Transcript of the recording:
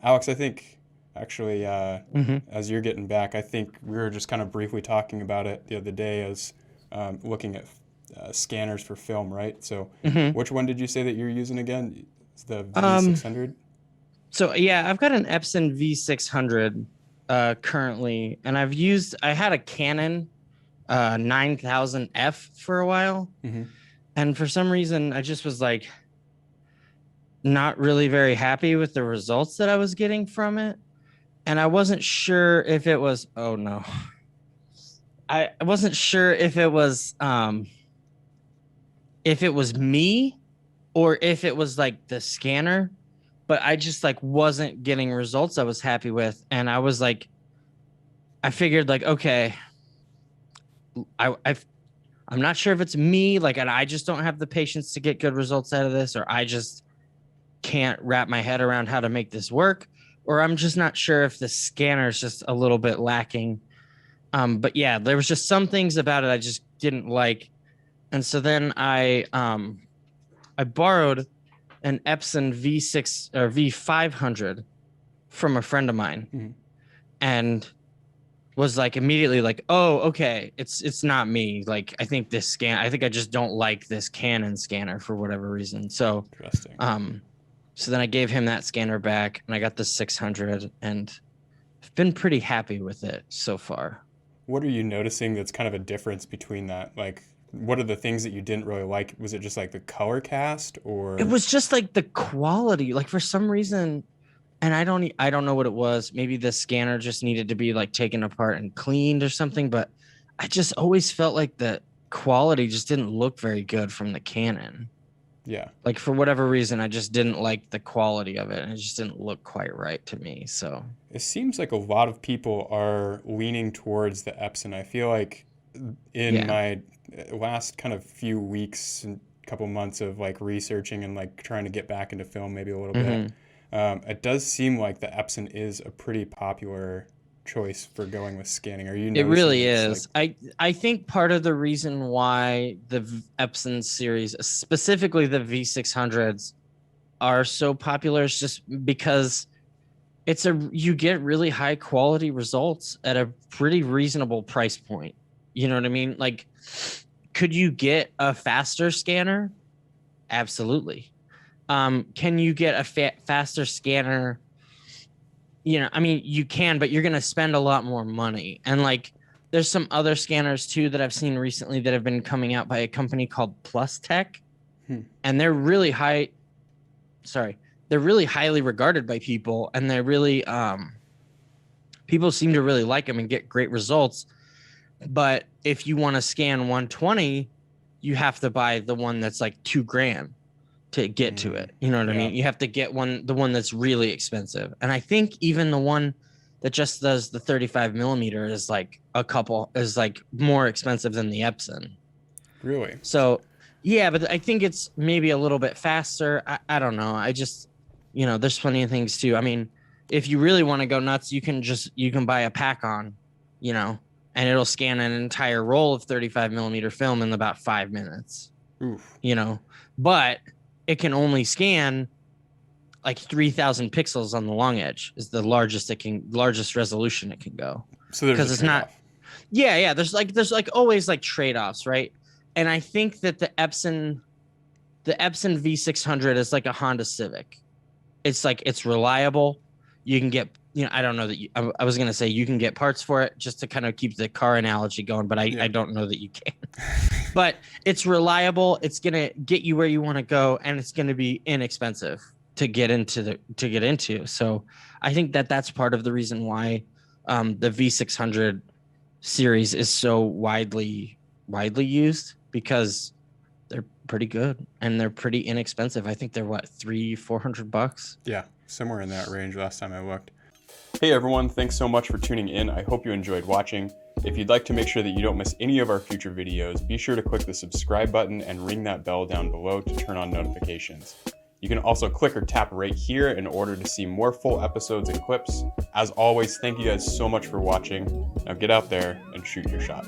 Alex, I think actually, Hmm. as you're getting back, I think we were just kind of briefly talking about it the other day as looking at scanners for film, right? So, Hmm. which one did you say that you're using again? It's the Um, V600? so yeah, I've got an Epson V600 currently, and I had a Canon 9000F for a while, Mm-hmm. and for some reason I just was like not really very happy with the results that I was getting from it. And I wasn't sure if it was, oh no. I wasn't sure if it was me or if it was like the scanner, but I just like wasn't getting results I was happy with. And I was like, I figured like, okay, I've I'm not sure if it's me, like, and I just don't have the patience to get good results out of this, or I just can't wrap my head around how to make this work, or I'm just not sure if the scanner is just a little bit lacking. But yeah, there was just some things about it I just didn't like, and so then I borrowed an Epson V6 or V500 from a friend of mine, Mm-hmm. and was like immediately like, oh, okay, it's not me. Like I think I just don't like this Canon scanner for whatever reason. Interesting. Um, so then I gave him that scanner back, and I got the 600, and I've been pretty happy with it so far. What are you noticing that's kind of a difference between that? Like, what are the things that you didn't really like? Was it just like the color cast It or? was just like the quality, like for some reason, and I don't know what it was. Maybe the scanner just needed to be like taken apart and cleaned or something, but I just always felt like the quality just didn't look very good from the Canon. Yeah. Like for whatever reason, I just didn't like the quality of it, and it just didn't look quite right to me. So It seems like a lot of people are leaning towards the Epson. I feel like in yeah. my last kind of few weeks and couple months of like researching and like trying to get back into film maybe a little bit, Hmm. it does seem like the Epson is a pretty popular choice for going with scanning. Are you It noticing really it's like, is. I think part of the reason why the Epson series, specifically the V600s, are so popular is just because you get really high quality results at a pretty reasonable price point. You know what I mean? Like, could you get a faster scanner? Absolutely. Can you get a faster scanner? I mean, you can, but you're going to spend a lot more money. And like, there's some other scanners too that I've seen recently that have been coming out by a company called Plus Tech, hmm, and they're really high. Sorry, they're really highly regarded by people, and they're really people seem to really like them and get great results. But if you want to scan 120, you have to buy the one that's like 2 grand to get to mm, it. You know what I yeah, mean? You have to get the one that's really expensive. And I think even the one that just does the 35 millimeter is like more expensive than the Epson. really. So yeah, but I think it's maybe a little bit faster. I don't know. I just, there's plenty of things too. I mean, if you really want to go nuts, you can buy a pack on, you know, and it'll scan an entire roll of 35 millimeter film in about 5 minutes, Oof. you know, but it can only scan like 3,000 pixels on the long edge is the largest resolution it can go. So there's a Cause it's not, trade-off. yeah. There's like always like trade-offs, right? And I think that the Epson V600 is like a Honda Civic. It's like, it's reliable. You can get, I don't know that I was going to say you can get parts for it just to kind of keep the car analogy going, but I Yeah. don't know that you can. But it's reliable. It's going to get you where you want to go, and it's going to be inexpensive to get into. So I think that that's part of the reason why the V600 series is so widely used, because they're pretty good and they're pretty inexpensive. I think they're what, 300-400 bucks. Yeah, somewhere in that range last time I looked. Hey everyone, thanks so much for tuning in. I hope you enjoyed watching. If you'd like to make sure that you don't miss any of our future videos, be sure to click the subscribe button and ring that bell down below to turn on notifications. You can also click or tap right here in order to see more full episodes and clips. As always, thank you guys so much for watching. Now get out there and shoot your shot.